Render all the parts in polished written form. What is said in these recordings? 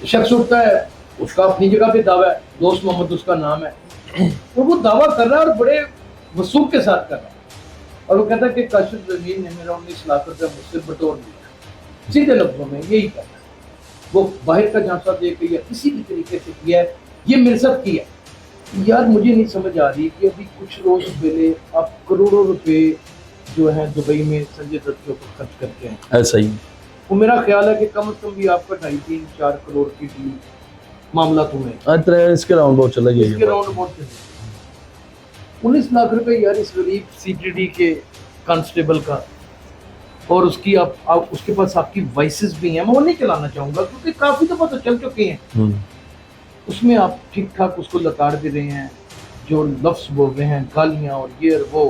शख्स उठता है, उसका अपनी जगह पे दावा है, दोस्त मोहम्मद उसका नाम है, और वो दावा कर रहा है और बड़े वसूख के साथ कर रहा है, और वो कहता है कि काशिफ ज़मीन ने मेरा 19 लाख रुपया मुझसे बटोर लिया। सीधे लफ्जों में यही कहता है, वो बाहर का झांसा दे के या किसी भी तरीके से किया है, ये मेरे साथ किया। यार मुझे नहीं समझ आ रही कि अभी कुछ रोज पहले आप करोड़ों रुपए जो है दुबई में संजय दत्त के ऊपर खर्च करते हैं। ऐसा ही वो मेरा ख्याल है कि कम से कम भी आपका 2.5-3-4 करोड़ की डील मामला तुम्हें इसके राउंड बहुत चला इसके गया। राउंड बहुत 19 लाख रुपए यार इस गरीब सीटीडी के कांस्टेबल का, और उसकी आप उसके पास आपकी वॉइसेस भी हैं, मैं वो नहीं चलाना चाहूंगा क्योंकि काफी दफा तो चल चुकी हैं। उसमें आप ठीक ठाक उसको लताड़ भी रहे हैं, जो लफ्ज बोल रहे हैं गालियां और ये और वो,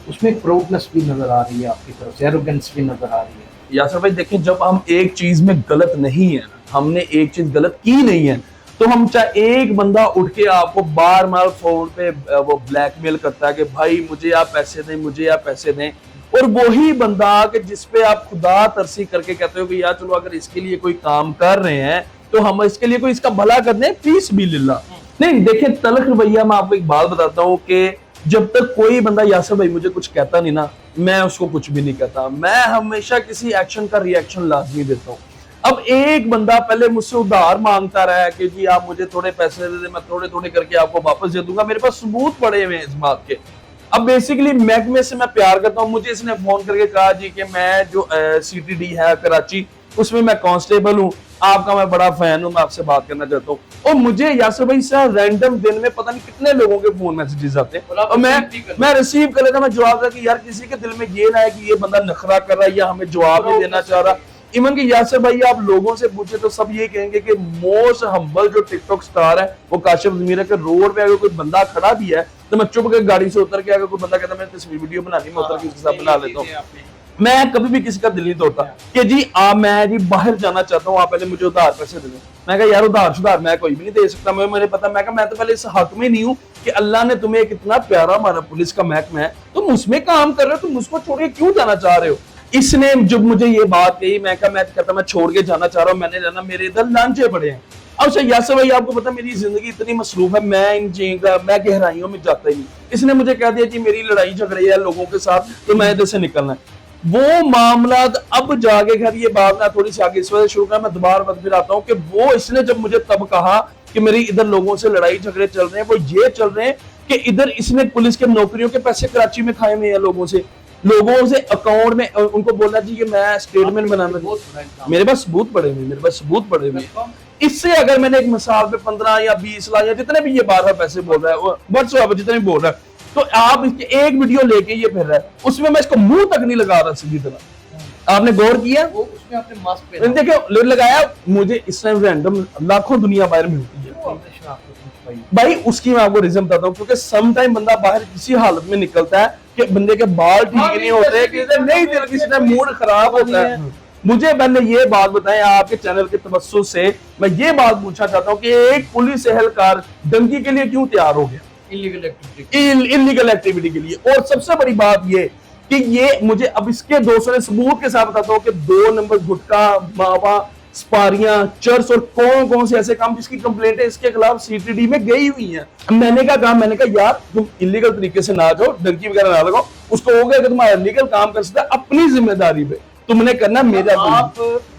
उसमें एक प्राउडनेस भी नजर आ रही है आपकी तरफ से, एरोगेंस भी नजर आ रही है। यासर भाई देखिए, जब हम एक चीज में गलत नहीं है, हमने एक चीज गलत की नहीं है, तो हम चाहे एक बंदा उठ के आपको बार बार फोन पे वो ब्लैकमेल करता है कि भाई मुझे आप पैसे दें, मुझे आप पैसे दें, और वही बंदा कि जिसपे आप खुदा तरसी करके कहते हो कि यार चलो अगर इसके लिए कोई काम कर रहे हैं तो हम इसके लिए कोई इसका भला कर दें, फीस भी लिल्ला। नहीं देखिए, तलख रवैया मैं आपको एक बात बताता हूँ कि जब तक कोई बंदा यासर भाई मुझे कुछ कहता नहीं ना, मैं उसको कुछ भी नहीं कहता। मैं हमेशा किसी एक्शन का रिएक्शन लाजमी देता हूँ। अब एक बंदा पहले मुझसे उधार मांगता रहा है कि जी आप मुझे थोड़े पैसे दे दे, मैं थोड़े थोड़े करके आपको वापस दे दूंगा, मेरे पास सबूत पड़े हुए हैं इस बात के। अब बेसिकली महकमे से मैं प्यार करता हूँ, मुझे इसने फोन करके कहा जी कि मैं जो सीटीडी है कराची उसमें मैं कांस्टेबल हूँ, आपका मैं बड़ा फैन हूँ, मैं आपसे बात करना चाहता हूँ। और मुझे यासर भाई से रैंडम दिन में पता नहीं कितने लोगों के फोन मैसेजेस आते हैं, और मैं रिसीव कर लेता, मैं जवाब देता कि यार किसी के दिल में ये ना है कि ये बंदा नखरा कर रहा है या हमें जवाब नहीं देना चाह रहा। इवन कि यासर भाई आप लोगों से पूछे तो सब ये कहेंगे कि मोस्ट हम्बल जो टिकटॉक स्टार है वो काशिफ ज़मीर है, कि रोड पे अगर कोई बंदा खड़ा भी है तो मैं चुप के गाड़ी से उतर के, अगर कोई बंदा कहता है मैंने तस्वीर वीडियो बनानी, मैं उतर के उसके साथ बना लेता हूँ। मैं कभी भी किसी का दिल नहीं तोड़ता कि जी मैं जी बाहर जाना चाहता हूँ, आप पहले मुझे उधार पैसे दे दें। मैं कहा यार उधार सुधार मैं कोई भी नहीं दे सकता, मुझे पता, मैं तो पहले इस हक में नहीं हूँ कि अल्लाह ने तुम्हें एक इतना प्यारा हमारा पुलिस का महकमा है, तुम उसमें काम कर रहे हो, तुम उसको छोड़ के क्यों जाना चाह रहे हो। इसने जब मुझे ये बात कही, मैं कहता मैं छोड़ के जाना चाह रहा हूँ, मैंने जाना, मेरे इधर लांचे पड़े हैं। अब सर यासर भाई आपको पता मेरी जिंदगी इतनी मसरूफ है, मैं गहराइयों में जाता ही नहीं। इसने मुझे कह दिया कि मेरी लड़ाई झगड़े है लोगों के साथ तो मैं इधर से निकलना है। वो मामला अब जाके खैर ये बात ना थोड़ी सी आगे इस वजह शुरू कर, मैं दोबारा फिर आता हूँ कि वो इसने जब मुझे तब कहा कि मेरी इधर लोगों से लड़ाई झगड़े चल रहे हैं, वो ये चल रहे हैं कि इधर इसने पुलिस के नौकरियों के पैसे कराची में खाए हुए हैं लोगों से अकाउंट में, उनको बोलना चाहिए कि मैं स्टेटमेंट बनाना, मेरे पास सबूत पड़े हुए इससे अगर मैंने एक मिसाल पे 15 या 20 लाख या जितने भी ये बार पैसे बोल रहा है व्हाट्सएप जितने भी बोल रहा है, तो आप इसके एक वीडियो लेके ये फिर रहा है, उसमें मैं इसको मुंह तक नहीं लगा रहा सीधी तरह। आपने गौर किया वो उसमें आपने मास्क पहना, देखिए लगाया, मुझे इस टाइम रैंडम लाखों दुनिया बाहर मिलती है भाई, उसकी मैं आपको रीजन बताता हूँ, क्योंकि सम टाइम बंदा बाहर किसी हालत में निकलता है कि बंदे के बाल ठीक नहीं होते, किसी टाइम मूड खराब होता है। मुझे मैंने ये बात बताएं आपके चैनल के तवज्जुह से, मैं ये बात पूछना चाहता हूँ कि एक पुलिस एहलकार दंगी के लिए क्यों तैयार हो गया, इलीगल एक्टिविटी के लिए। और सबसे बड़ी बात ये कि ये मुझे अब इसके दोस्तों ने सबूत के साथ बताता हूँ कि 2 नंबर गुटखा, मावा, स्पारियां, चर्च और कौन कौन से ऐसे काम जिसकी कंप्लेंट है इसके खिलाफ सीटीडी में गई हुई है। मैंने कहा यार तुम इलीगल तरीके से ना जाओ, डंकी वगैरह ना लगाओ, उसको हो गया कि तुम्हारा लीगल काम कर सकता है, अपनी जिम्मेदारी पे तुमने करना, मेरा आप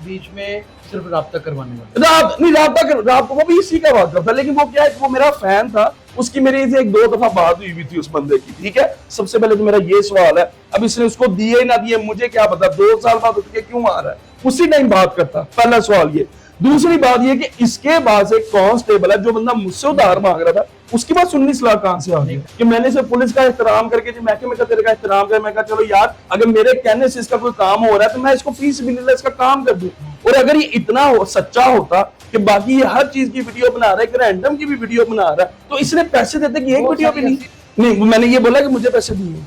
बीच में सिर्फ राब्ता करवाने वाले राब्ता वो भी इसी का बात करता, लेकिन वो क्या है, वो मेरा फैन था, उसकी मेरी से 1-2 दफा बात हुई थी उस बंदे की, ठीक है। सबसे पहले तो मेरा ये सवाल है, अब इसने उसको दिए ना दिए मुझे क्या पता, 2 साल बाद उठ के क्यों आ रहा है, उसी टाइम बात करता, पहला सवाल ये। दूसरी बात ये कि इसके बाद एक कांस्टेबल है जो बंदा मुझसे उधार मांग रहा था, उसके बाद 19 लाख कहां से आ गए कि मैंने सिर्फ पुलिस का एहतराम करके जो महकमे का तेरे का एहतराम कर, मैं कहा चलो यार अगर मेरे कहने से इसका कोई काम हो रहा है तो मैं इसको फीस भी नहीं, इसका काम कर दूं। और अगर ये इतना सच्चा होता कि बाकी ये हर चीज की वीडियो बना रहा है, रैंडम की भी वीडियो बना रहा है, तो इसने पैसे देते कि एक वीडियो भी नहीं, मैंने ये बोला कि मुझे पैसे दिए,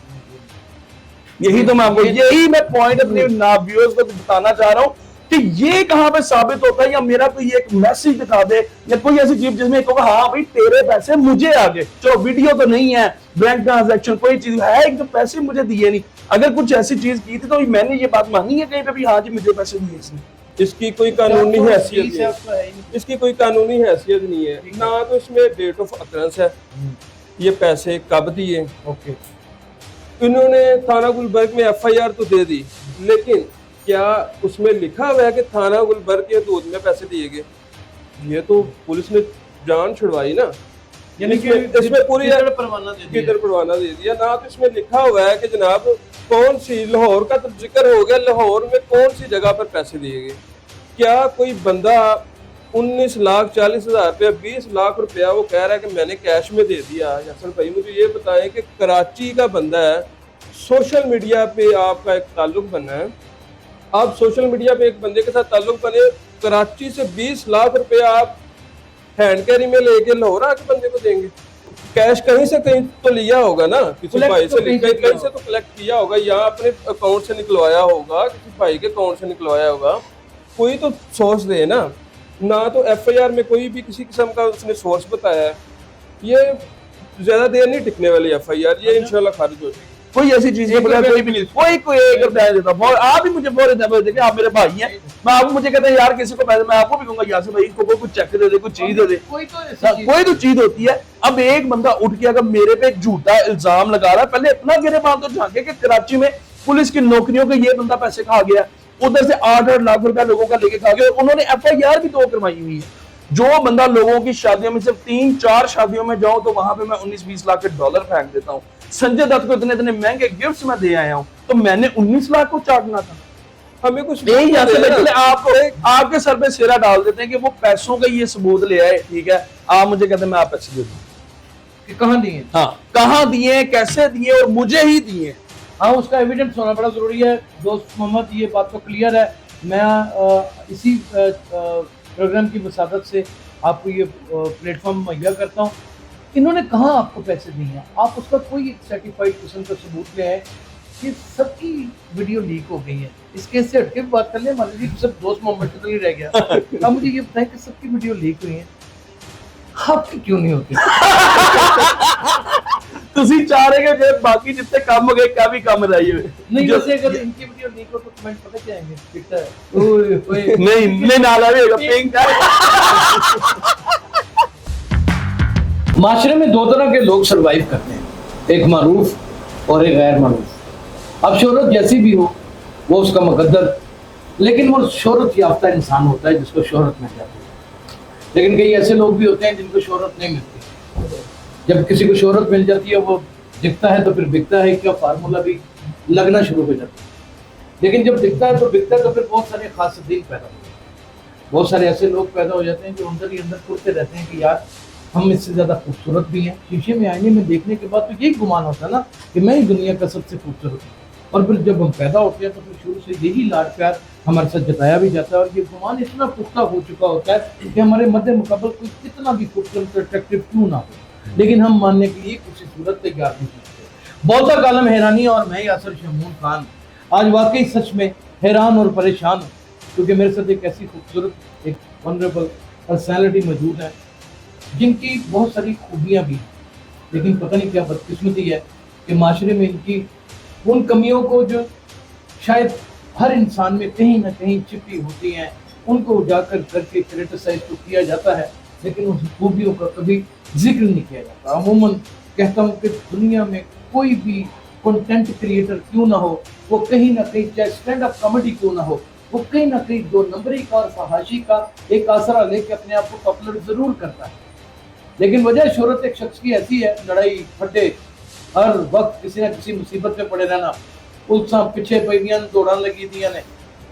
यही तो मैं आपको, यही मैं पॉइंट अपने व्यूअर्स को बताना चाह रहा हूँ कि ये कहां पे साबित होता है, या मेरा कोई एक मैसेज दिखा दे या कोई ऐसी चीज जिसमें कहूँगा हाँ भाई तेरे पैसे मुझे आ गए, चलो वीडियो तो नहीं है, बैंक ट्रांजैक्शन कोई चीज है जो पैसे मुझे दिए नहीं। अगर कुछ ऐसी चीज की थी तो मैंने ये बात मानी है कहीं पे भी, हाँ जी मुझे पैसे दिए इसने, इसकी कोई कानूनी हैसियत फीस नहीं है है, उसका है ही नहीं। इसकी कोई कानूनी हैसियत नहीं है, ना तो इसमें डेट ऑफ अकरेंस है, ये पैसे कब दिए। ओके इन्होंने थाना गुलबर्ग में एफआईआर तो दे दी, लेकिन क्या उसमें लिखा हुआ है कि थाना गुलबर्ग के हदूद में पैसे दिए गए? ये तो पुलिस ने जान छुड़वाई ना, यानी कि इसमें पूरी किधर परवाना दे दिया। किधर परवाना दे दिया ना, तो इसमें लिखा हुआ है कि जनाब कौन सी, लाहौर का तो जिक्र हो गया, लाहौर में कौन सी जगह पर पैसे दिए गए। क्या कोई बंदा 19,40,000 रुपया, 20 लाख रुपया वो कह रहा है कि मैंने कैश में दे दिया? हसन भाई मुझे ये बताएं कि कराची का बंदा है, सोशल मीडिया पे आपका एक ताल्लुक बना है, आप सोशल मीडिया पे एक बंदे के साथ ताल्लुक बने, कराची से 20 लाख रुपया आप हैंड कैरी में लेके लाहौर आके बंदे को देंगे? कैश कहीं से कहीं तो लिया होगा ना, किसी Collect भाई तो से कहीं से कहीं किया से तो कलेक्ट किया होगा, या अपने अकाउंट से निकलवाया होगा, किसी भाई के अकाउंट से निकलवाया होगा, कोई तो सोर्स दे ना तो एफआईआर में कोई भी किसी किस्म का उसने सोर्स बताया है। ये ज्यादा देर नहीं टिकने वाली एफआईआर, ये इंशाल्लाह खारिज हो जाएगी। कोई ऐसी चीज के बगैर कोई भी नहीं, कोई 1 रुपया नहीं देता। आप ही मुझे बोल देते कि आप मेरे भाई हैं, मैं आपको मुझे कहते हैं यार किसी को पैसे, मैं आपको भी कहूंगा यार से भाई इसको कुछ चेक दे दे, कुछ चीज दे दे, कोई तो ऐसी चीज- कोई तो चीज होती है। अब एक बंदा उठ के अगर मेरे पे झूठा इल्जाम लगा रहा है, पहले इतना गिरेबान तो झांके कि कराची में पुलिस की नौकरियों के ये बंदा पैसे खा गया, उधर से 8-8 लाख रुपया लोगों का लेके खा गया। उन्होंने एफआईआर भी 2 करवाई हुई है। जो बंदा लोगों की शादियों में, सिर्फ 3-4 शादियों में जाऊं तो वहां पे मैं 19-20 लाख के डॉलर फेंक देता हूं। संजय दत्त को इतने इतने महंगे गिफ्ट्स मैं दे आया हूं, तो मैंने 19 लाख को चाटना था? हमें कुछ यही यहाँ से पहले आपको आपके सर पे सेरा डाल देते हैं कि वो पैसों का ये सबूत ले आए, ठीक है, आप मुझे कहते हैं मैं आप पैसे दे दूं। कि कहाँ दिए? हाँ, कहाँ दिए, कैसे दिए और मुझे ही दिए। हाँ, उसका एविडेंस होना बड़ा जरूरी है। दोस्त मोहम्मद, ये बात तो क्लियर है। मैं इसी प्रोग्राम की वसादत से आपको ये प्लेटफॉर्म मुहैया करता हूँ। इन्होंने कहाँ आपको पैसे दिए हैं? आप उसका कोई एक सर्टिफाइड किस्म का सबूत ले आए कि सबकी वीडियो लीक हो गई है। इस केस से हटके बात कर ले, मान लीजिए सब दोस्त मोहम्मद तो नहीं रह गया। अब मुझे ये बताएं कि सबकी वीडियो लीक हुई है, आपकी क्यों नहीं होती? तुसी चाह रहे कि फिर बाकी जितने कम हो गए क्या भी कम रही है। नहीं, वैसे अगर इनकी वीडियो लीक हो तो कमेंट पता क्या आएंगे? दिखता है ओए ओए नहीं नाला भी होगा पिंक। माशरे में 2 तरह के लोग सरवाइव करते हैं, एक मारूफ और एक गैर मारूफ। अब शोहरत जैसी भी हो वो उसका मुकद्दर, लेकिन वो शोहरत याफ्ता इंसान होता है जिसको शोहरत मिल जाती है। लेकिन कई ऐसे लोग भी होते हैं जिनको शोहरत नहीं मिलती। जब किसी को शोहरत मिल जाती है वो दिखता है तो फिर बिकता है, क्या फार्मूला भी लगना शुरू हो जाता है। लेकिन जब दिखता है तो बिकता है तो फिर बहुत सारे खासिदीन पैदा होते हैं, बहुत सारे ऐसे लोग पैदा हो जाते हैं जो अंदर ही अंदर कुर्ते रहते हैं कि यार हम इससे ज़्यादा खूबसूरत भी हैं। शीशे में आईने में देखने के बाद तो यही गुमान होता है ना कि मैं ही दुनिया का सबसे खूबसूरत हूँ। और फिर जब हम पैदा होते हैं तो फिर शुरू से यही लाड प्यार हमारे साथ जताया भी जाता है, और ये गुमान इतना पुख्ता हो चुका होता है कि हमारे मद्दे मुकाबल कोई कितना भी खूबसूरत अट्रैक्टिव क्यों ना हो, लेकिन हम मानने के लिए कुछ सूरत तैयार नहीं करते। बहुता कालम हैरानी और मैं यासर शमून खान आज वाकई सच में हैरान और परेशान हूँ, क्योंकि मेरे साथ एक ऐसी खूबसूरत एक वनरेबल पर्सनैलिटी मौजूद है जिनकी बहुत सारी खूबियाँ भी हैं, लेकिन पता नहीं क्या बदकिस्मती है कि माशरे में इनकी उन कमियों को जो शायद हर इंसान में कहीं ना कहीं छिपी होती हैं उनको उजागर करके क्रिटिसाइज तो किया जाता है, लेकिन उन खूबियों का कभी जिक्र नहीं किया जाता। अमूमन कहता हूँ कि दुनिया में कोई भी कंटेंट क्रिएटर क्यों ना हो, वो कहीं ना कहीं, चाहे स्टैंड अप कॉमेडी क्यों ना हो, वो कहीं ना कहीं 2 नंबरी का और फहाशी का एक आसरा लेके अपने आप को पॉपुलर जरूर करता है। लेकिन वजह शोहरत एक शख्स की ऐसी है, लड़ाई फटे, हर वक्त किसी ना किसी मुसीबत में पड़े रहना, उस पिछे पैदियां दौड़ान लगी दिया ने,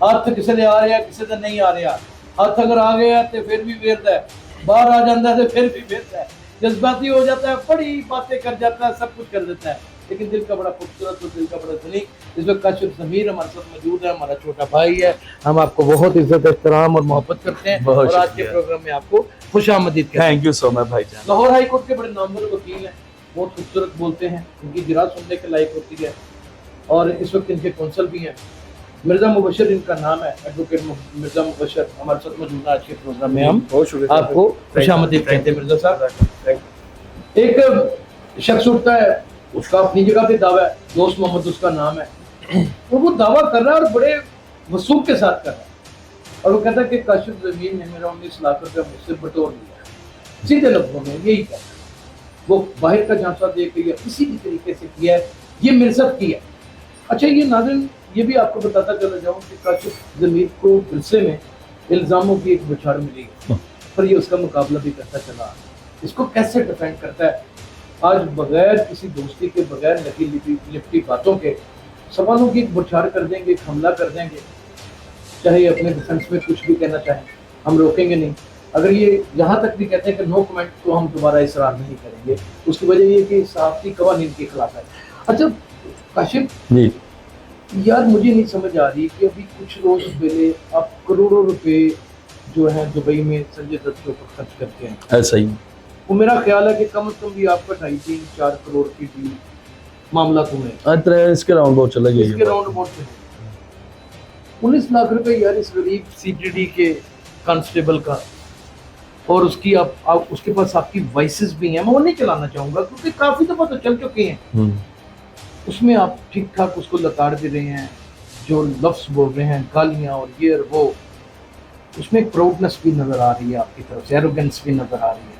हाथ किसी दे आ रहा किसी दे नहीं आ रहा, हाथ अगर आ गया तो फिर भी वेरदा है, बाहर आ जाता है तो फिर भी वेरदा है, जज्बाती हो जाता है, बड़ी बातें कर जाता है, सब कुछ कर देता है, लेकिन दिल का बड़ा खूबसूरत और दिल का बड़ा धनी। इस वक्त काशिफ ज़मीर हमारे साथ मौजूद है, हमारा छोटा भाई है, हम आपको बहुत इज्जत एहतराम और मोहब्बत करते हैं बहुत और आज के शुक्रिया। प्रोग्राम में आपको खुशामदीद कहते हैं। थैंक यू सो मच भाईजान। लाहौर हाई कोर्ट के बड़े नामवर वकील हैं, बहुत खूबसूरत बोलते हैं, उनकी गिराज सुनने के लायक होती है, और इस वक्त इनके कौंसल भी हैं। मिर्ज़ा मुबशर इनका नाम है, एडवोकेट मिर्ज़ा मुबशर हमारे साथ मौजूद है। आज के प्रोग्राम में हम बहुत शुक्रिया आपको खुशामदीद कहते हैं। मिर्ज़ा साहब, एक शख्स उठता है, उसका अपनी जगह पे दावा है, दोस्त मोहम्मद उसका नाम है, और वो दावा कर रहा है और बड़े वसूख के साथ कर रहा है और वो कहता कि काशिफ जमीन ने मेरा 19 लाख रुपया मुझसे बटोर लिया, सीधे लफ्जों में यही कहता है। वो बाहर का झांसा दे के या किसी भी तरीके से किया है, ये मेरे साथ किया। अच्छा ये नाज़रीन ये भी आपको बताता चला जाऊँ कि काशिफ जमीन को विरसे में इल्ज़ामों की एक बौछार मिली है, पर ये उसका मुकाबला भी करता चला, इसको कैसे डिफेंड करता है। आज बगैर किसी दोस्ती के, बगैर लगी लिपटी बातों के सवालों की एक बौछार कर देंगे, एक हमला कर देंगे, चाहे अपने डिफेंस में कुछ भी कहना चाहें, हम रोकेंगे नहीं। अगर ये यहाँ तक भी कहते हैं कि नो कमेंट, तो हम दोबारा इसरार नहीं करेंगे। उसकी वजह ये कि सहाफ़ती कवानीन के खिलाफ है। अच्छा काशिफ जी, यार मुझे नहीं समझ आ रही कि अभी कुछ रोज पहले आप करोड़ों रुपए जो है दुबई में संजय दत्त के ऊपर खर्च करते हैं, ऐसा ही वो मेरा ख्याल है कि कम से कम भी आपका 2.5-4 करोड़ की डील मामला तुम्हें इसके राउंड बहुत चला गया इसके राउंड अबाउट में 19 लाख रुपए यार इस गरीब सीटीडी के कांस्टेबल का, और उसकी आप उसके पास आपकी वॉइसेस भी हैं, मैं वो नहीं चलाना चाहूंगा क्योंकि काफी दफा तो चल चुके हैं। उसमें आप ठीक ठाक उसको लताड़ दे रहे हैं, जो लफ्ज़ बोल रहे हैं, गालियाँ और ये और वो, उसमें एक प्राउडनेस भी नजर आ रही है आपकी तरफ से, एरोगेंस भी नजर आ रही है।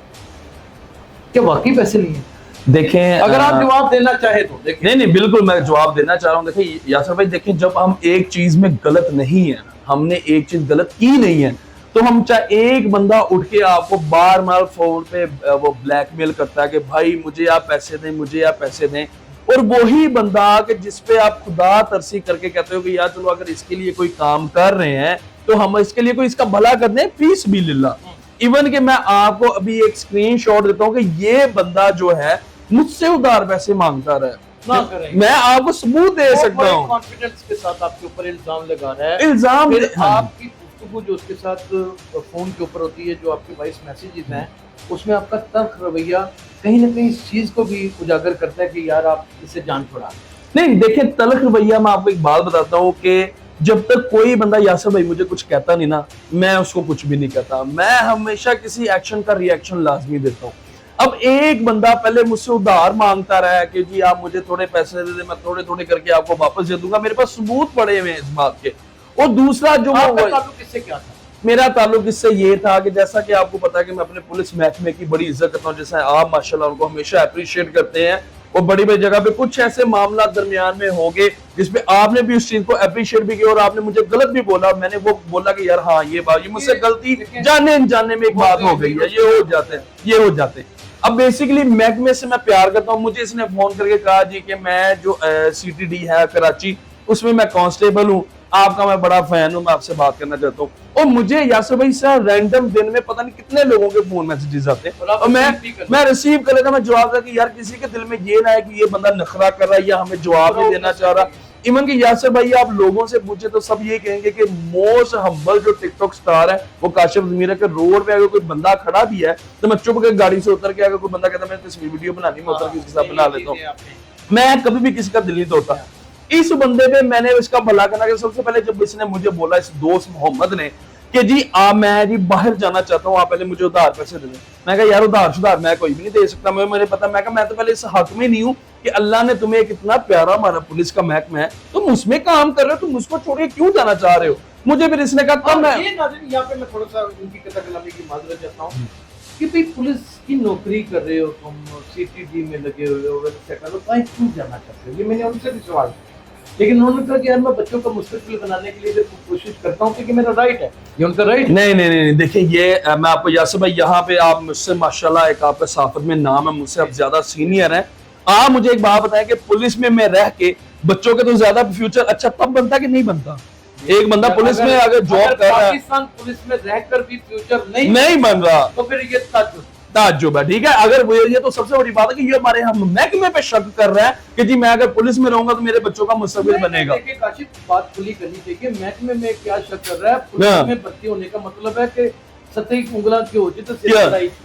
क्या वाकई पैसे नहीं है? देखें, अगर आप जवाब देना चाहे तो देखें। नहीं बिल्कुल मैं जवाब देना चाह रहा हूँ। देखिए यासर भाई, देखें जब हम एक चीज में गलत नहीं है, हमने एक चीज गलत की नहीं है, तो हम चाहे एक बंदा उठ के आपको बार बार फोन पे वो ब्लैकमेल करता है कि भाई मुझे आप पैसे दें, मुझे आप पैसे दें, और वही बंदा कि जिसपे आप खुदा तरसी करके कहते हो कि यार चलो अगर इसके लिए कोई काम कर रहे हैं तो हम इसके लिए कोई इसका भला कर दें, फीस भी लिल्ला। इवन कि मैं आपको अभी एक स्क्रीनशॉट देता हूँ कि ये बंदा जो है मुझसे उधार पैसे मांगता रहा है, मैं आपको सबूत दे सकता हूँ। कॉन्फिडेंस के साथ आपके ऊपर इल्जाम लगा रहा है, इल्जाम आपकी गुफ्तगू जो उसके साथ फोन के ऊपर होती है, जो आपके वॉइस मैसेजेस हैं, उसमें आपका तल्ख रवैया कहीं ना कहीं इस चीज को भी उजागर करता है कि यार आप इससे जान छुड़ा। नहीं देखें, तल्ख रवैया मैं आपको एक बात बताता हूँ कि जब तक कोई बंदा यासर भाई मुझे कुछ कहता नहीं ना, मैं उसको कुछ भी नहीं कहता, मैं हमेशा किसी एक्शन का रिएक्शन लाजमी देता हूँ। अब एक बंदा पहले मुझसे उधार मांगता रहा है कि जी आप मुझे थोड़े पैसे दे दे, मैं थोड़े थोड़े करके आपको वापस दे दूंगा, मेरे पास सबूत पड़े हुए हैं इस बात के। और दूसरा जो किससे क्या था? मेरा ताल्लुक इससे ये था कि जैसा कि आपको पता है कि मैं अपने पुलिस महकमे की बड़ी इज्जत करता हूँ, जैसे आप माशाल्लाह उनको हमेशा अप्रिशिएट करते हैं, और बड़ी बड़ी जगह पे कुछ ऐसे मामला दरमियान में हो गए जिसपे आपने भी उस चीज को अप्रिशिएट भी किया और आपने मुझे गलत भी बोला, मैंने वो बोला कि यार हाँ ये बात, ये मुझसे गलती जाने अनजाने में एक बात हो गई है, ये हो जाते हैं। अब बेसिकली महकमे से मैं प्यार करता हूँ, मुझे इसने फोन करके कहा जी कि मैं जो सीटीडी है कराची उसमें मैं कांस्टेबल हूँ, आपका मैं बड़ा फैन हूँ, मैं आपसे बात करना चाहता हूँ। और मुझे यासर भाई से रैंडम दिन में पता नहीं कितने लोगों के फोन मैसेजेस आते हैं, और मैं रिसीव कर लेता, मैं जवाब देता कि यार किसी के दिल में ये ना है कि ये बंदा नखरा कर रहा है या हमें जवाब नहीं देना चाह रहा। इवन कि यासर भाई आप लोगों से पूछे तो सब ये कहेंगे कि मोस्ट हम्बल जो टिकटॉक स्टार है वो काशिफ ज़मीर है, कि रोड पे अगर कोई बंदा खड़ा भी है तो मैं चुप के गाड़ी से उतर के, अगर कोई बंदा कहता है मैं तस्वीर वीडियो बनानी, मैं उतर के उसके साथ बना लेता हूँ, मैं कभी भी किसी का दिल नहीं तोड़ता। इस बंदे पे मैंने इसका भला करना कि सबसे पहले जब इसने मुझे बोला, इस दोस्त मोहम्मद ने, कि जी मैं जी बाहर जाना चाहता हूँ, आप पहले मुझे उधार पैसे दे दें। मैं कहा यार उधार मैं कोई भी नहीं दे सकता, मुझे पता, मैं तो पहले इस हक में नहीं हूँ कि अल्लाह ने तुम्हें एक इतना प्यारा हमारा पुलिस का महकमा है, तुम उसमें काम कर रहे हो, तुम उसको छोड़ के क्यों जाना चाह रहे हो। मुझे फिर इसने कहा मैं यहाँ पे मैं थोड़ा सा उनकी कथा कलामी की माजरत चाहता हूँ कि भाई पुलिस की नौकरी कर रहे हो तुम, सीटीडी में लगे हुए हो, क्यों जाना चाहते हो, ये मैंने उनसे भी सवाल किया। लेकिन उन्होंने कहा कि यार मैं बच्चों का मुस्तकबिल बनाने के लिए कोशिश करता हूँ क्योंकि मेरा राइट है, ये उनका राइट। नहीं देखिए, ये मैं आपको यासर भाई, यहाँ पे आप मुझसे माशाल्लाह एक आपका साफत में नाम है, मुझसे आप ज्यादा सीनियर हैं। आप मुझे एक बात बताएं कि पुलिस में मैं रह के बच्चों के तो ज्यादा फ्यूचर अच्छा तब बनता कि नहीं बनता। एक बंदा पुलिस में अगर जॉब कर रहा है, पाकिस्तान पुलिस में रहकर भी फ्यूचर नहीं बन रहा, तो फिर ये ताज्जुब है। ठीक है, अगर वो ये तो सबसे बड़ी बात है कि ये हमारे हम महकमे पे शक कर रहे हैं कि जी मैं अगर पुलिस में रहूंगा तो मेरे बच्चों का मुस्तकबिल बनेगा। काशिफ बात खुली करनी चाहिए, महकमे में क्या शक कर रहा है, पुलिस में भर्ती होने का मतलब है कि सतही उंगला की होती तो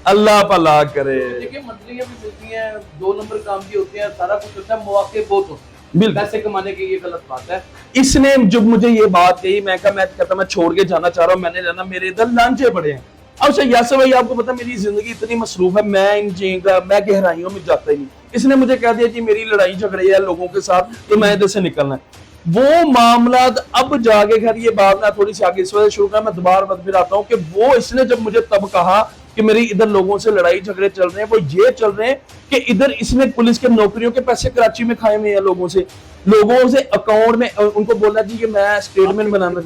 अल्लाह भला करे। देखिए मंत्रियां भी मिलती हैं, 2 नंबर काम भी होते हैं, सारा कुछ होता है, मौके बहुत होते हैं, पैसे कमाने की ये गलत बात है। इसने जब मुझे ये बात कही, मैं कहता मैं छोड़ के जाना चाह रहा हूँ, मैंने रहना, मेरे इधर लांचे पड़े हैं। अच्छा यासर भाई आपको पता मेरी जिंदगी इतनी मसरूफ है, मैं गहराइयों में जाता ही नहीं। इसने मुझे कह दिया कि मेरी लड़ाई झगड़े है लोगों के साथ तो मैं इधर से निकलना है। وہ معاملات اب جاگے گھر یہ بات میں تھوڑی سی آگے اس وجہ سے شروع کرا میں دوبارہ بات پھر آتا ہوں کہ وہ اس نے جب مجھے تب کہا کہ میری ادھر لوگوں سے لڑائی جھگڑے چل رہے ہیں وہ یہ چل رہے ہیں کہ ادھر اس نے پولیس کے نوکریوں کے پیسے کراچی میں کھائے ہوئے ہیں لوگوں سے اکاؤنٹ میں ان کو بولا جی کہ میں اسٹیٹمنٹ بنانا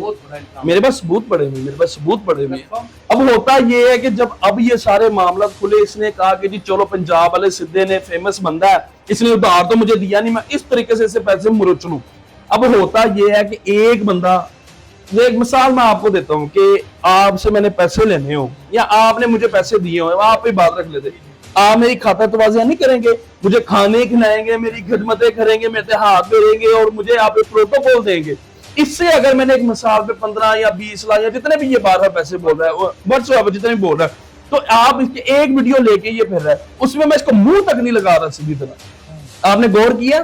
میرے پاس ثبوت پڑے ہوئے ہیں اب ہوتا یہ ہے کہ جب اب یہ سارے معاملات کھلے اس نے کہا کہ جی چلو پنجاب والے سدھے نے فیمس بندہ ہے اس نے ادھار تو مجھے دیا نہیں میں اس طریقے سے اسے پیسے مرچ لوں اب ہوتا یہ ہے کہ ایک بندہ ایک مثال میں آپ کو دیتا ہوں کہ آپ سے میں نے پیسے لینے ہو یا آپ نے مجھے پیسے دیے ہو آپ پہ بات رکھ لیتے آپ میری کھاتا توازیہ نہیں کریں گے مجھے کھانے کھلائیں گے میری خدمتیں کریں گے میرے ہاتھ پھیریں گے اور مجھے آپ پروٹوکول دیں گے اس سے اگر میں نے ایک مثال پہ 15 یا 20 لاکھ یا جتنے بھی یہ 12 پیسے بول رہا ہے واٹس ایپ جتنے بھی بول رہا ہے تو آپ اس کے ایک ویڈیو لے کے یہ پھر رہا ہے اس میں اس کو منہ تک نہیں لگا رہا سیدھی طرح آپ نے غور کیا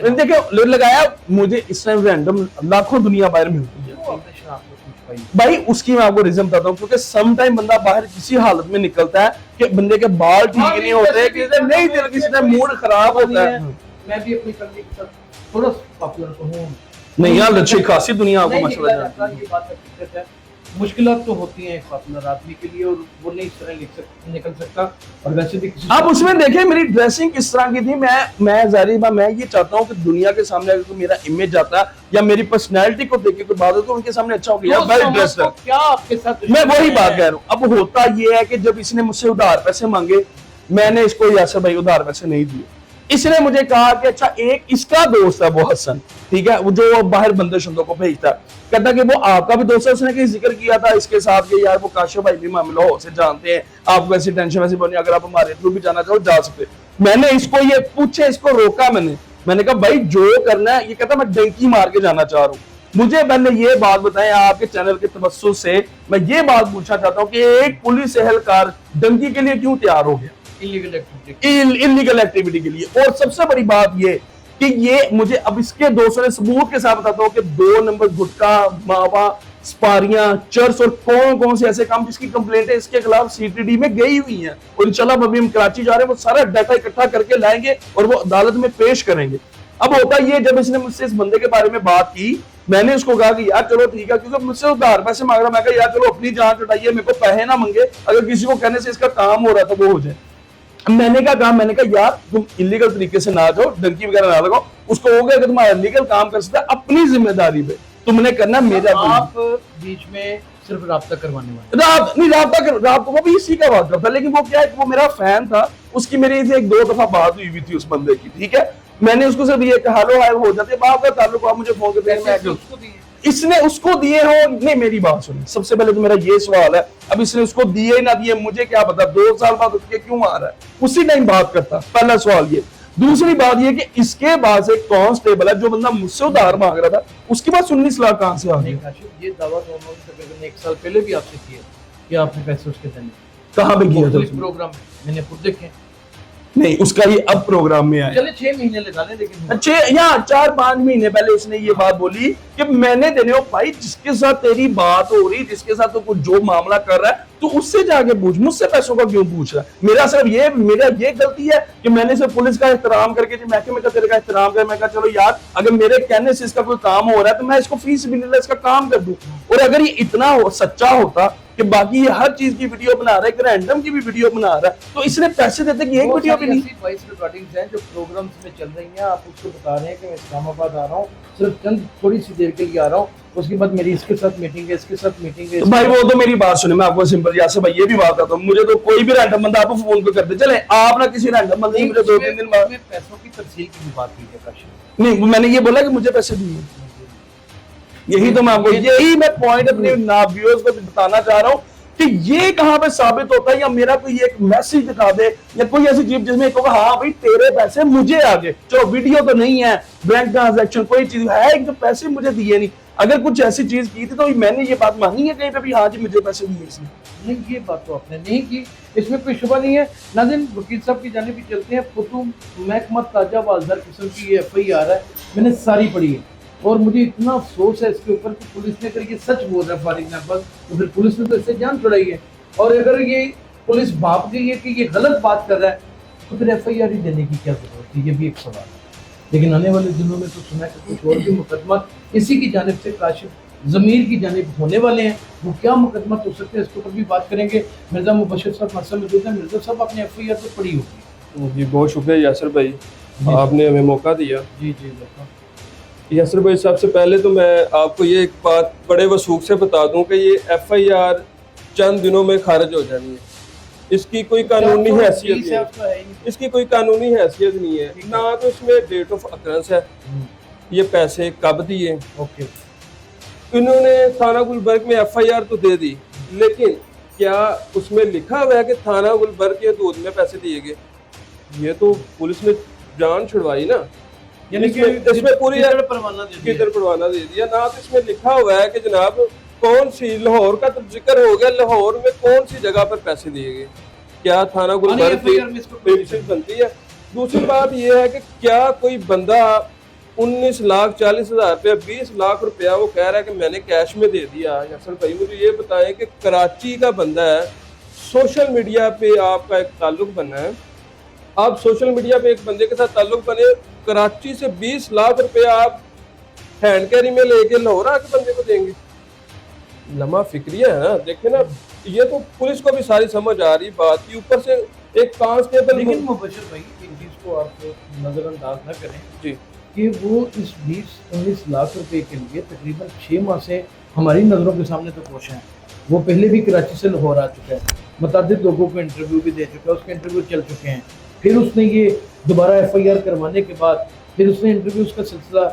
دیکھیں لگایا مجھے اس ٹائم رینڈم لاکھوں دنیا باہر ملتی ہے بھائی اس کی میں آپ کو ریزن بتاتا ہوں کیونکہ سم ٹائم بندہ باہر کسی حالت میں نکلتا ہے کہ بندے کے بال ٹھیک نہیں ہوتے نہیں دل کسی نے موڈ خراب ہوتا ہے میں بھی اپنی فیملی کے ساتھ تھوڑا پاپولر ہوں نہیں یار اچھی خاصی دنیا آپ کو مشورہ جانتی ہے یہ بات حقیقت ہے مشکلات تو ہوتی ہیں پاپولر آدمی کے لیے اور وہ نہیں اس طرح نکل سکتا اور ویسے بھی کسی آپ اس میں دیکھیں میری ڈریسنگ کس طرح کی تھی میں ظاہری بات میں یہ چاہتا ہوں کہ دنیا کے سامنے اگر کوئی میرا امیج جاتا ہے یا میری پرسنالٹی کو دیکھ کے کوئی بات ہو تو ان کے سامنے اچھا ہو گیا ویل ڈریسڈ ہے کیا آپ کے ساتھ میں وہی بات کہہ رہا ہوں اب ہوتا یہ ہے کہ جب اس نے مجھ سے ادھار پیسے مانگے میں نے اس کو یاسر بھائی ادھار پیسے نہیں دیے اس نے مجھے کہا کہ اچھا ایک اس کا دوست ہے وہ حسن ٹھیک ہے وہ جو باہر بندے شندوں کو بھیجتا ہے کہتا کہ وہ آپ کا بھی دوست ہے اس نے کہیں ذکر کیا تھا اس کے ساتھ کہ یار وہ کاشف بھائی بھی معاملہ ہو سے جانتے ہیں آپ کو ایسی ٹینشن ویسی بنی اگر آپ ہمارے تھرو بھی جانا چاہو جا سکتے میں نے اس کو یہ پوچھے اس کو روکا میں نے کہا بھائی جو کرنا ہے یہ کہتا میں ڈنکی مار کے جانا چاہ رہا ہوں مجھے پہلے یہ بات بتائیں آپ کے چینل کے توسط سے میں یہ بات پوچھنا چاہتا ہوں کہ ایک پولیس اہلکار ڈنکی کے لیے کیوں تیار ہو گیا انلیگل ایکٹیویٹی کے لیے اور سب سے بڑی بات یہ کہ یہ مجھے اب اس کے دوستوں نے ثبوت کے ساتھ بتاتا ہوں کہ 2 نمبر گٹکا ماوا سپاریاں چرس اور کون سے ایسے کام جس کی کمپلینٹیں اس کے خلاف سی ٹی ڈی میں گئی ہوئی ہیں اور انشاءاللہ ابھی ہم کراچی جا رہے ہیں وہ سارا ڈیٹا اکٹھا کر کے لائیں گے اور وہ عدالت میں پیش کریں گے اب ہوتا یہ جب اس نے مجھ سے اس بندے کے بارے میں بات کی میں نے اس کو کہا کہ یار چلو ٹھیک ہے کیونکہ مجھ سے ادھار پیسے مانگ رہا میں کہا یار چلو اپنی جان چھٹائیے میرے کو پیسے نہ منگے اگر کسی کو کہنے سے اس کا کام ہو رہا ہے تو وہ ہو جائے میں نے کہا یار تم انلیگل طریقے سے نہ جاؤ ڈنکی وغیرہ نہ لگاؤ اس کو ہو گیا کہ تمہارا لیگل کام کر سکتا ہے اپنی ذمہ داری پہ تم نے کرنا میرا آپ بیچ میں صرف رابطہ کروانے والے رابطہ وہ بھی اسی کا بات کرتا لیکن وہ کیا ہے کہ وہ میرا فین تھا اس کی میری ایک 2 دفعہ بات ہوئی تھی اس بندے کی ٹھیک ہے میں نے اس کو صرف یہ کہا ہلو ہائے ہو جاتے باپ کا تعلق آپ مجھے فون کرتے ہیں اس نے اس کو دیے ہو نہیں میری بات سنی سب سے پہلے تو میرا یہ سوال ہے اب اس نے اس کو دیے ہی نہ دیے مجھے کیا پتا 2 سال بعد اٹھ کے کیوں آ رہا ہے اسی ٹائم بات کرتا پہلا سوال یہ دوسری بات یہ کہ اس کے بعد ایک کانسٹیبل ہے جو بندہ مجھ سے ادھار مانگ رہا تھا اس کے بعد 19 لاکھ کہاں سے آ گئے یہ دعویٰ تقریباً 1 سال پہلے بھی آپ سے کیا کہ آپ نے پیسے اس کے دینے کہاں پہ کیا تھا پروگرام میں نے خود دیکھے نہیں اس کا یہ اب پروگرام میں آیا چلے 6 مہینے لگا لیں لیکن 4-5 مہینے پہلے اس نے یہ بات بولی کہ میں نے دینے ہو بھائی جس کے ساتھ تیری بات ہو رہی جس کے ساتھ تو کچھ جو معاملہ کر رہا ہے تو اس سے جا کے پوچھ مجھ سے پیسوں کا کیوں پوچھ رہا ہے میرا صرف میرا یہ غلطی ہے کہ میں نے صرف پولیس کا احترام کر کے محکمے کا تیرے کا احترام کر میں کہا چلو یار اگر میرے کہنے سے اس کا کوئی کام ہو رہا ہے تو میں اس کو فی سبیل اللہ اس کا کام کر دوں اور اگر یہ اتنا سچا ہوتا کہ باقی یہ ہر چیز کی ویڈیو بنا رہا ہے کہ رینڈم کی بھی ویڈیو بنا رہا ہے تو اس نے پیسے دیتے کہ ایک ویڈیو بھی نہیں 22 ریکارڈنگز ہیں جو پروگرامز میں چل رہی ہیں آپ اس کو بتا رہے ہیں کہ میں اسلام آباد آ رہا ہوں صرف چند تھوڑی سی دیر کے لیے آ رہا ہوں اس کے بعد میری اس کے ساتھ میٹنگ ہے اس کے ساتھ میٹنگ ہے بھائی وہ تو میری بات سنیں میں آپ کو سمپل یاسر بھائی یہ بھی بات کرتا ہوں مجھے تو کوئی بھی رینڈم بندہ آپ کو فون پہ کرتے چلے آپ نہ کسی رینڈم بندے مجھے 2-3 دن بعد پیسوں کی تفصیل کی بھی بات کی ہے کاشف نہیں میں نے یہ بولا کہ مجھے پیسے دیے یہی تو میں آپ کو یہی میں پوائنٹ اپنے ویورز کو بتانا چاہ رہا ہوں کہ یہ کہاں پہ ثابت ہوتا ہے یا میرا کوئی ایک میسج دکھا دے یا کوئی ایسی چیز جس میں کہو ہاں بھائی تیرے پیسے مجھے آگے چلو ویڈیو تو نہیں ہے بینک ٹرانزیکشن کوئی چیز ہے ایک جو پیسے مجھے دیے نہیں اگر کچھ ایسی چیز کی تھی تو میں نے یہ بات مانی ہے کہیں پہ بھی ہاں جی مجھے پیسے دیے اس نے نہیں یہ بات تو آپ نے نہیں کی اس میں کوئی شبہ نہیں ہے ناظرین وکیل صاحب کی جانب بھی چلتے ہیں فتوح محکمہ تاجہ والدار قسم کی یہ ایف آئی آر ہے میں نے ساری پڑھی ہے اور مجھے اتنا افسوس ہے اس کے اوپر کہ پولیس نے اگر یہ سچ بول رہا ہے فارغ نعباز تو پھر پولیس نے تو اس سے جان چھڑائی ہے اور اگر یہ پولیس بھاپ گئی ہے کہ یہ غلط بات کر رہا ہے تو پھر ایف آئی آر ہی دینے کی کیا ضرورت ہے یہ بھی ایک سوال ہے लेकिन आने वाले दिनों में तो सुना कि कुछ और भी मुकदमा इसी की जानिब से काशिफ ज़मीर की जानिब होने वाले हैं। वो क्या मुकदमा हो सकते हैं इसके ऊपर भी बात करेंगे। मिर्ज़ा मुबशर साहब हमारे साथ मौजूद हैं। मिर्ज़ा साहब आपने FIR तो पढ़ी होगी। जी बहुत शुक्रिया यासर भाई, आपने हमें मौका दिया। जी जी बिल्कुल। यासर भाई सबसे पहले तो मैं आपको ये एक बात बड़े वसूख से बता दूं कि ये FIR चंद दिनों में खारिज हो जानी है। इसकी कोई कानूनी हैसियत नहीं है, इसकी कोई कानूनी हैसियत नहीं है, ना तो इसमें डेट ऑफ अकरेंस है, ये पैसे कब दिए। ओके। इन्होंने थाना गुलबर्ग में FIR तो दे दी, लेकिन क्या उसमें लिखा हुआ है कि थाना गुलबर्ग के दूध में पैसे दिए गए? ये तो पुलिस ने जान छुड़वाई ना, यानी कि इसमें पूरी परवाना दे दिया। किधर परवाना दे दिया ना। तो इसमें लिखा हुआ है कि जनाब कौन सी, लाहौर का तो जिक्र हो गया, लाहौर में कौन सी जगह पर पैसे दिए गए, क्या थाना गुलबर्ग की बनती है। दूसरी बात यह है कि क्या कोई बंदा 19,40,000 रुपया, 20 लाख रुपया वो कह रहा है कि मैंने कैश में दे दिया। असल भाई मुझे ये बताएं कि कराची का बंदा है, सोशल मीडिया पे आपका एक ताल्लुक बना है, आप सोशल मीडिया पे एक बंदे के साथ ताल्लुक बने, कराची से 20 लाख रुपया आप हैंड कैरी में लेके लाहौर आके बंदे को देंगे? लम्हा फिक्रिया है ना। देखे ना, ये तो पुलिस को भी सारी समझ आ रही बात की, ऊपर से एक कांस्टेबल। लेकिन मुबशर भाई एक चीज को आप नजरअंदाज न करें जी कि वो इस 20-19 लाख रुपए के लिए तकरीबन 6 माह से हमारी नज़रों के सामने तो पोश हैं। वो पहले भी कराची से लाहौर आ चुका है, मुताबिक लोगों को इंटरव्यू भी दे चुका है, उसके इंटरव्यू चल चुके हैं। फिर उसने ये दोबारा FIR करवाने के बाद फिर उसने इंटरव्यूज का सिलसिला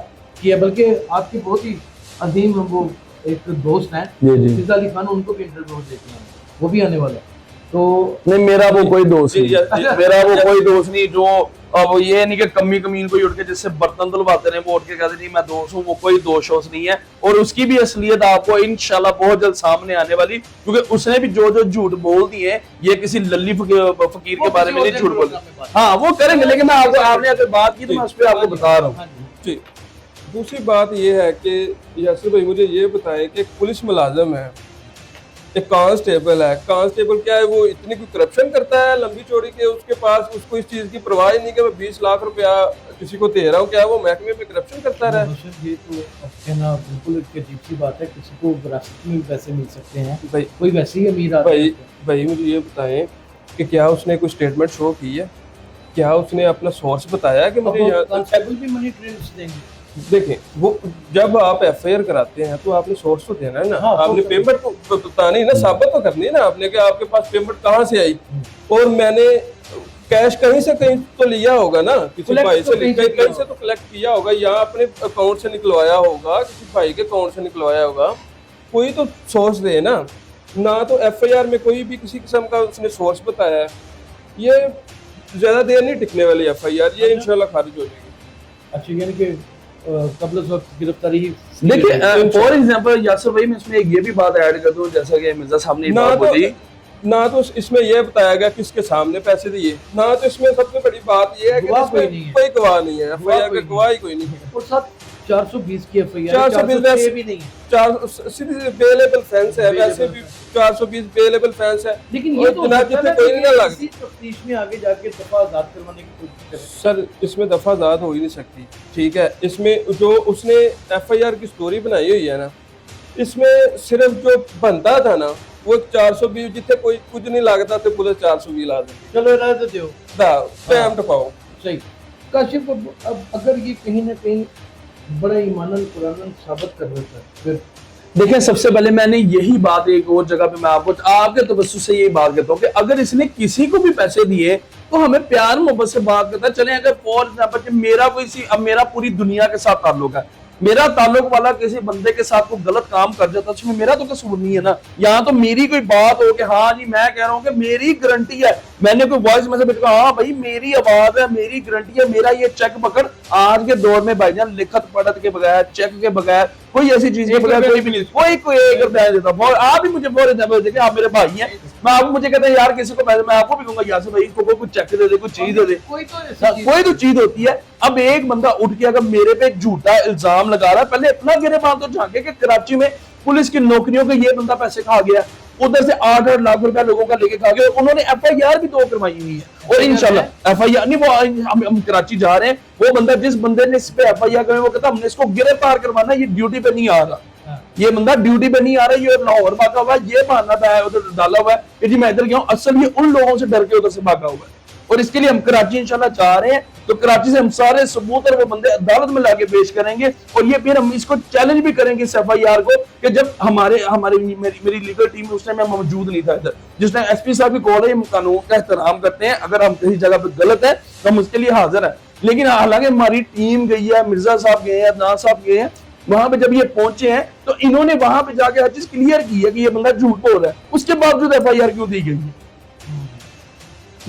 किया, बल्कि आपके बहुत ही अजीम वो एक दोस्त हैं फिजा अली खान, उनको भी इंटरव्यू देते हैं, वो भी आने वाला है। तो नहीं, मेरा वो कोई दोस्त नहीं, मेरा वो कोई दोस्त नहीं जो अब ये नहीं कि कमी कमीन कोई उठ के जिससे बर्तन धुलवाते रहे वो उठ के कहते नहीं मैं दोस्त हूँ, वो कोई दोस्त नहीं है। और उसकी भी असलियत आपको इंशाल्लाह बहुत जल्द सामने आने वाली, क्योंकि उसने भी जो झूठ बोल दिए, ये किसी लल्ली फकीर के बारे में नहीं झूठ बोल, हाँ वो करेंगे, लेकिन मैं आपको, आपने अगर बात की तो मैं उस पर आपको बता रहा हूँ। जी दूसरी बात ये है कि यासर भाई मुझे ये बताएं कि पुलिस मुलाजम है, एक कांस्टेबल है, कांस्टेबल क्या है, वो इतनी कोई करप्शन करता है लंबी चौड़ी के उसके पास उसको इस चीज़ की परवाह ही नहीं कि मैं 20 लाख रुपया किसी को दे रहा हूँ, क्या वो महकमे में करप्शन करता रहा है? ये तो कहना बिल्कुल एक अजीब सी बात है, किसी को विरासत में भी पैसे मिल सकते हैं भाई, कोई वैसे ही अमीर आदमी है। भाई मुझे ये बताएं कि क्या उसने कोई स्टेटमेंट शो की है, क्या उसने अपना सोर्स बताया कि मुझे कांस्टेबल भी मनी ट्रेंड्स देंगे? देखें, वो जब आप FIR कराते हैं तो आपने सोर्स तो देना है ना, हाँ, आपने पेमेंट तो बतानी ना, साबित तो करनी है ना आपने कि आपके पास पेमेंट कहाँ से आई, और मैंने कैश कहीं से कहीं तो लिया होगा ना, किसी भाई से कहीं से तो कलेक्ट किया होगा, या अपने अकाउंट से निकलवाया होगा, किसी भाई के अकाउंट से निकलवाया होगा, कोई तो सोर्स दे ना तो FIR में कोई भी किसी किस्म का उसने सोर्स बताया है। ये ज्यादा देर नहीं टिकने वाली FIR, ये इंशाल्लाह खारिज हो जाएगी। अच्छा, यानी कि कबल गिरफ्तारी। देखिए फॉर एग्जांपल यासर भाई मैं इसमें ये भी बात ऐड कर दूं, जैसा कि मिर्जा साहब ने बात बोली, ना तो इसमें यह बताया गया किसके सामने पैसे दिए, ना तो इसमें सबसे बड़ी बात यह है कि इसमें कोई गवाह नहीं है, FIR का गवाह ही कोई नहीं है। और साथ 420 की FIR, 420 भी नहीं है, 4 बेलेबल फैंस है, वैसे भी 420 बेलेबल फैंस है, लेकिन ये तो जितने कोई नहीं लगा तफ्तीश में आगे जाके दफा आजाद करवाने की कोशिश करें। सर इसमें दफा आजाद हो ही नहीं सकती, ठीक है। इसमें जो उसने FIR की स्टोरी बनाई हुई है ना, इसमें सिर्फ जो बनता था ना वो 420, जितने कोई कुछ नहीं लगता तो पुलिस 420 ला देती। चलो राज दो टाइम टपाओ सही। काशिफ अब अगर ये कहीं ना कहीं बड़ा ईमानन कुरानन साबित कर देता है, फिर देखिए सबसे पहले मैंने यही बात एक और जगह पे मैं आपके तवज्जुह से यही बात कहता हूँ कि अगर इसने किसी को भी पैसे दिए तो हमें प्यार मोहब्बत से बात करता है। चले अगर फॉर एग्जाम्पल मेरा कोई अब मेरा पूरी दुनिया के साथ ताल्लुक है, मेरा ताल्लुक वाला किसी बंदे के साथ को गलत काम कर जाता है, मेरा तो कसूर नहीं है ना। यहाँ तो मेरी कोई बात हो कि हाँ जी मैं कह रहा हूँ कि मेरी गारंटी है, मैंने कोई वॉइस मैसेज भेजा, हाँ भाई मेरी आवाज है, मेरी गारंटी है, मेरा ये चेक पकड़। आज के दौर में भाईजान लिखत पढ़त के बगैर, चेक के बगैर, कोई ऐसी चीज के बगैर कोई भी नहीं, कोई 1 रुपया देता। आप भी मुझे फॉर एग्जाम्पल देखिए, आप मेरे भाई हैं, मैं आपको मुझे कहते हैं यार किसी को पैसे, मैं आपको भी कहूंगा यार से भाई इसको कुछ चेक दे दे, कुछ चीज दे दे, कोई तो चीज होती है। अब एक बंदा उठ के अगर मेरे पे झूठा इल्जाम लगा रहा है, पहले अपना गिरेबान तो झांके कि कराची में पुलिस की नौकरियों के ये बंदा पैसे खा गया, ادھر سے 8 लाख रुपया लोगों का लेके खा गए, उन्होंने FIR भी 2 करवाई हुई है, और इंशाल्लाह FIR नहीं, वो हम कराची जा रहे हैं, वो बंदा जिस बंदे ने इस पे FIR करवाई, वो कहता हमने इसको गिरफ्तार करवाना, ये ड्यूटी पे नहीं आ रहा, ये बंदा ड्यूटी पे नहीं आ रहा, ये लाहौर भागा हुआ है, ये बहाना था उधर डाला हुआ है कि जी मैं इधर गया हूं, असल ये उन लोगों से डर के उधर से भागा हुआ है। और इसके लिए हम कराची इंशाल्लाह जा रहे हैं, तो कराची से हम सारे सबूत और वो बंदे अदालत में लाके पेश करेंगे, और ये फिर हम इसको चैलेंज भी करेंगे इस FIR को, कि जब मेरी लीगल टीम में उस टाइम मैं मौजूद नहीं था इधर, जिस टाइम SP साहब की कॉल है, हम कानून का एहतराम करते हैं, अगर हम किसी जगह पे गलत है तो हम उसके लिए हाजिर है, लेकिन हालांकि हमारी टीम गई है, मिर्जा साहब गए हैं, अदनान साहब गए हैं, वहां पे जब ये पहुंचे हैं तो इन्होंने वहां पे जाके हर चीज क्लियर की है कि ये बंदा झूठ बोल रहा है, उसके बावजूद FIR क्यों दी गई है,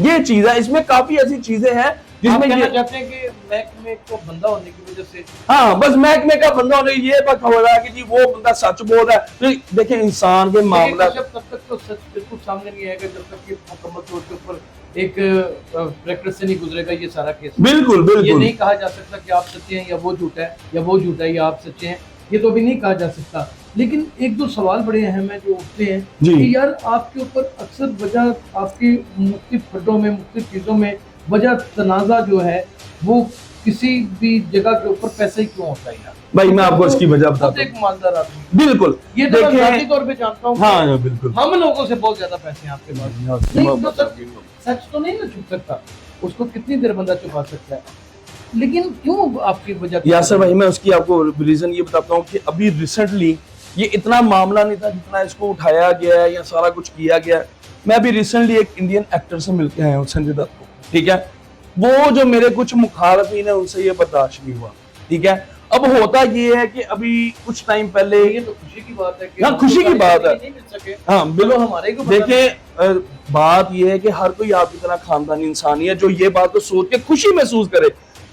ये चीज है। इसमें काफी ऐसी चीजें हैं जिसमें ये चाहते हैं कि महकमे को बंदा होने की वजह से, हाँ बस महकमे का बंदा होने ये बात हो रहा है कि जी वो बंदा सच बोल रहा है, तो देखें इंसान के मामला तब तक तो सच बिल्कुल सामने नहीं आएगा जब तक कि मुकम्मल तौर के ऊपर एक प्रैक्टिस से नहीं गुजरेगा ये सारा केस। बिल्कुल ये बिल्कुल नहीं कहा जा सकता कि आप सच्चे हैं या वो झूठा है, या वो झूठा है या आप सच्चे हैं, ये तो अभी नहीं कहा जा सकता। लेकिन एक दो सवाल बड़े अहम हैं जो उठते हैं कि यार आपके ऊपर अक्सर वजह आपकी मुख्तलिफ खड्डों में, मुख्तलिफ चीज़ों में वजह तनाज़ा जो है वो किसी भी जगह के ऊपर पैसे ही क्यों होता है यार? भाई मैं आपको इसकी वजह बताता हूं। एक ईमानदार आदमी, बिल्कुल ये तो मैं ज़ाती तौर पे जानता हूँ, हाँ बिल्कुल, हम लोगों से बहुत ज्यादा पैसे हैं आपके पास, नहीं तो सच तो नहीं ना छुप सकता, उसको कितनी देर बंदा छुपा सकता है, लेकिन क्यों आपकी वजह? यासर भाई मैं उसकी आपको रीजन ये बताता हूँ कि अभी रिसेंटली ये इतना मामला नहीं था जितना इसको उठाया गया है या सारा कुछ किया गया है। मैं अभी रिसेंटली एक इंडियन एक्टर से मिलके आया हूँ, संजय दत्त को, ठीक है, वो जो मेरे कुछ मुखालफिन है उनसे ये बर्दाश्त नहीं हुआ, ठीक है। अब होता ये है कि अभी कुछ टाइम पहले, ये तो खुशी की बात है कि हाँ खुशी की बात है, नहीं मिल सके, हाँ बिल्कुल हमारे को देखिए बात ये है कि हर कोई आपकी तरह खानदानी इंसान ही है जो ये बात को सोच के खुशी महसूस करे।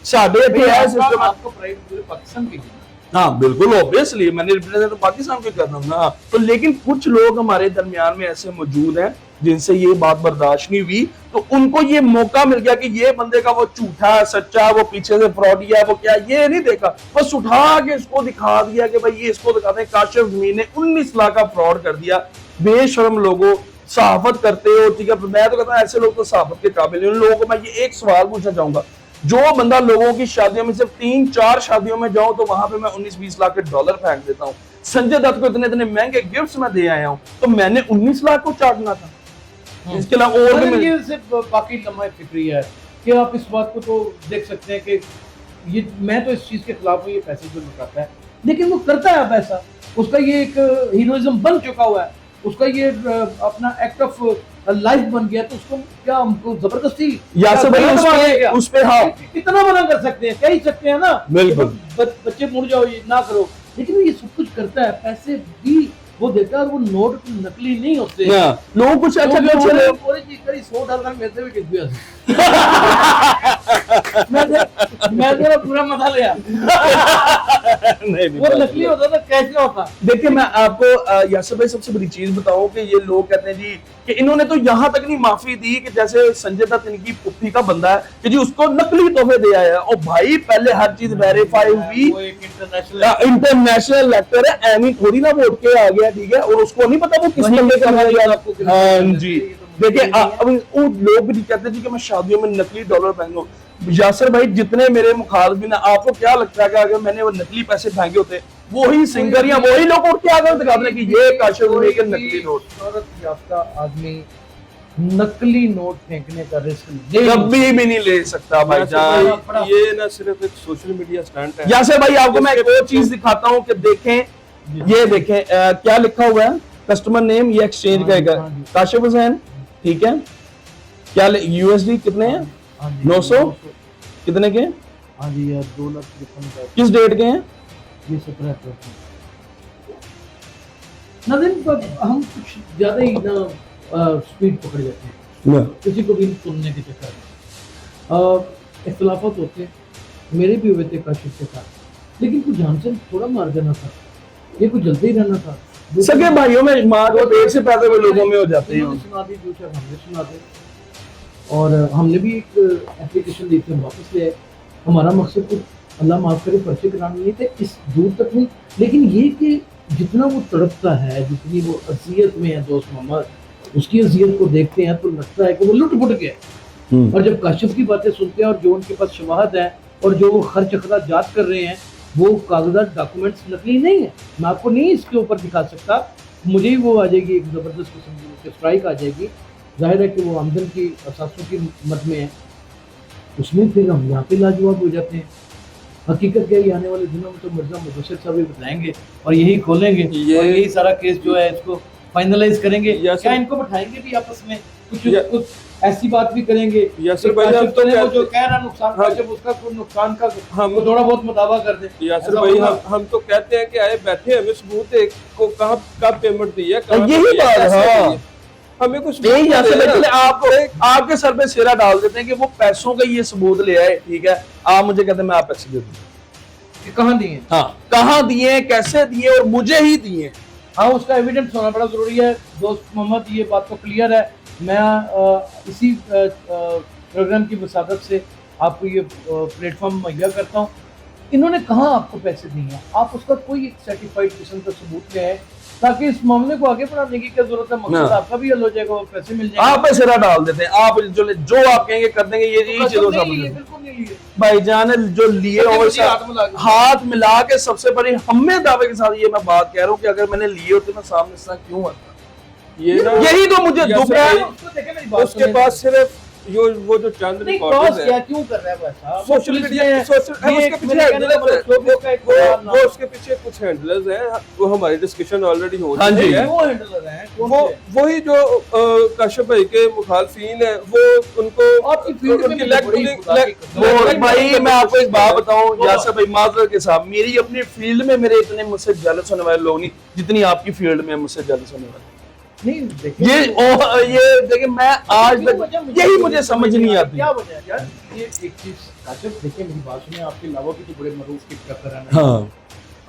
साढ़े आपको प्राइवेट पूरे पाकिस्तान की, हाँ बिल्कुल ऑब्वियसली मैंने रिप्रेजेंट तो पाकिस्तान को कर रहा हूँ ना, तो लेकिन कुछ लोग हमारे दरमियान में ऐसे मौजूद हैं जिनसे ये बात बर्दाश्त नहीं हुई, तो उनको ये मौका मिल गया कि ये बंदे का वो झूठा सच्चा, वो पीछे से फ्रॉडिया, वो क्या, ये नहीं देखा, बस उठा के इसको दिखा दिया कि भाई ये इसको दिखाते हैं। काशिफ ज़मीन ने 19 लाख का फ्रॉड कर दिया, बेशर्म लोगों, सहाफत करते हो, ठीक है, मैं तो कहता हूँ ऐसे लोग तो सहाफत के काबिल हैं। उन लोगों को मैं ये एक सवाल पूछना चाहूंगा, जो बंदा लोगों की शादियों में सिर्फ 3-4 शादियों में जाऊं तो वहां पे मैं 19-20 लाख के डॉलर फेंक देता हूं, संजय दत्त को इतने इतने महंगे गिफ्ट्स मैं दे आया हूं, तो मैंने 19 लाख को चाटना था? इसके अलावा और भी ये सिर्फ बाकी लम्हा फिक्री है कि आप इस बात को तो देख सकते हैं कि ये, मैं तो इस चीज के खिलाफ हूँ, ये पैसे जो लुटाता है, लेकिन वो करता है पैसा, उसका ये एक हीरोइज्म बन चुका हुआ है, उसका ये अपना एक्ट ऑफ लाइफ बन गया, तो उसको क्या हमको जबरदस्ती यासर भाई उस पे हाँ कितना मना कर सकते हैं, कह ही सकते हैं ना, बिल्कुल बच्चे मुड़ जाओ, ये ना करो, लेकिन ये सब कुछ करता है, पैसे भी वो देता है, और वो नोट नकली नहीं होते, लोगों कुछ अच्छा $100 मेरे भी किस मैं तेरा पूरा मजा लिया, वो नकली होता तो कैसे होता? देखिए मैं आपको यासर भाई सबसे बड़ी चीज बताऊं कि ये लोग कहते हैं जी कि इन्होंने तो यहाँ तक नहीं माफी दी कि जैसे संजय दत्त इनकी पुप्पी का बंदा है कि जी उसको नकली तोहफे दे आया, और भाई पहले हर चीज वेरीफाई हुई, इंटरनेशनल एक्टर है, एमी थोड़ी ना वोट के आ गया, ठीक है, और उसको नहीं पता वो किस बंदे का है। हाँ जी देखिए अब वो लोग भी कहते हैं जी कि मैं शादियों में नकली डॉलर पहनूं। यासर भाई जितने मेरे मुखालिफिन हैं, आपको क्या लगता है कि अगर मैंने वो नकली पैसे फेंके होते, वही सिंगर या वही लोग उठ के आकर दिखाते हैं कि ये काशिफ ज़मीन के नकली नोट? शोहरत याफ्ता आदमी नकली नोट फेंकने का रिस्क कभी भी नहीं ले सकता भाई जान। ये ना सिर्फ एक सोशल मीडिया स्टंट है। यासर भाई आपको मैं एक और चीज दिखाता हूँ कि देखें, ये देखें क्या लिखा हुआ है, कस्टमर नेम, ये एक्सचेंज का है, काशिफ हुसैन, ठीक है, क्या USD कितने हैं? 900 कितने के? हाँ जी यार 2 लाख किस डेट के हैं? ये 17 अप्रैल। हम कुछ ज्यादा ही ना स्पीड पकड़ जाते हैं, किसी को भी सुनने के चक्कर में इख्तिलाफत होते हैं, मेरे भी हुए थे काशिफ के साथ, लेकिन कुछ जान से थोड़ा मार देना था, ये कुछ जल्दी ही रहना था, सगे भाइयों में मार और पेट से पैदा हुए लोगों में हो जाते हैं, सुना दी दूसरा हमने सुना दे, और हमने भी एक एप्लीकेशन दी थी, हम वापस ले आए। हमारा मकसद कुछ अल्लाह माफ करे पर्चे कराने नहीं थे, इस दूर तक नहीं, लेकिन ये कि जितना वो तड़पता है, जितनी वो अजियत में है दोस्त मोहम्मद, उसकी अजियत को देखते हैं तो लगता है कि वो लुट पुट गया। और जब काशिफ की बातें सुनते हैं और जो उनके पास शवाहद है और जो वो खर्च अखराजात कर रहे हैं, वो कागजात डॉक्यूमेंट्स नकली नहीं है। मैं आपको नहीं इसके ऊपर दिखा सकता, मुझे ही वो आ जाएगी एक ज़बरदस्त किस्म की स्ट्राइक आ जाएगी। जाहिर है कि वो आमदन की असासों की मद में है, उसमें फिर हम यहाँ पे लाजवाब हो जाते हैं। हकीकत क्या है, आने वाले दिनों में तो मिर्जा मुबशर साहब ही बताएंगे और यही खोलेंगे और यही सारा केस जो है इसको फाइनलाइज करेंगे। क्या इनको बैठाएंगे भी आपस में, कुछ ऐसी बात भी करेंगे यासिर भाई, हम तो वो जो कह रहा नुकसान का, जब उसका कोई नुकसान का हम थोड़ा बहुत मुताबा कर दे। यासिर भाई, हम तो कहते हैं कि आए बैठे हमें सबूत है को कहाँ कब पेमेंट दी है, यही बात है। हमें कुछ यही आपके सर पे सिरा डाल देते हैं कि वो पैसों का ये सबूत ले आए, ठीक है, आप मुझे कहते हैं मैं आप पैसे दे दूं, कहाँ दिए, हाँ कहाँ दिए, कैसे दिए और मुझे ही दिए। हाँ, उसका एविडेंस होना बड़ा जरूरी है दोस्त मोहम्मद, ये बात तो क्लियर है। मैं इसी प्रोग्राम की वसादत से आपको ये प्लेटफॉर्म मुहैया करता हूँ। इन्होंने कहाँ आपको पैसे दिए हैं, आप उसका कोई एक सर्टिफाइड किस्म का सबूत ले आए ताकि इस मामले को आगे बढ़ाने की क्या जरूरत है। मकसद आपका भी हल हो जाएगा, वो पैसे मिल जाएंगे। आप सिरा डाल देते हैं, आप जो आप कहेंगे कर देंगे, ये चीजों से भाईजान जो लिए हाथ मिला के सबसे बड़ी हमें दावे के साथ ये मैं बात कह रहा हूँ कि अगर मैंने लिए होते ना सामने से क्यों आता, यही तो मुझे दुख है। उसके पास सिर्फ वो जो चंद रिकॉर्ड्स है, क्यों कर रहा है वैसा सोशल मीडिया, उसके पीछे हैंडलर्स है, वो उसके पीछे कुछ हैंडलर्स हैं, वो हमारी डिस्कशन ऑलरेडी हो चुकी है। वो हैंडलर हैं, वो वही जो काशिफ भाई के मुखालफिन है, वो उनको आपकी फील्ड में भाई मैं आपको एक बात बताऊं यासिर भाई, माजरत के साथ मेरी अपनी फील्ड में मेरे इतने मुझसे जेलस होने वाले लोग नहीं जितनी आपकी फील्ड में मुझसे जेलस होने वाले। नहीं ये देखिए मैं आज तक यही मुझे समझ नहीं आती क्या वजह है यार। ये एक चीज काशिफ, देखिए मेरी बात सुनिए, आपके अलावा भी तो बड़े मरूफ टिकटॉक कराना है। हाँ,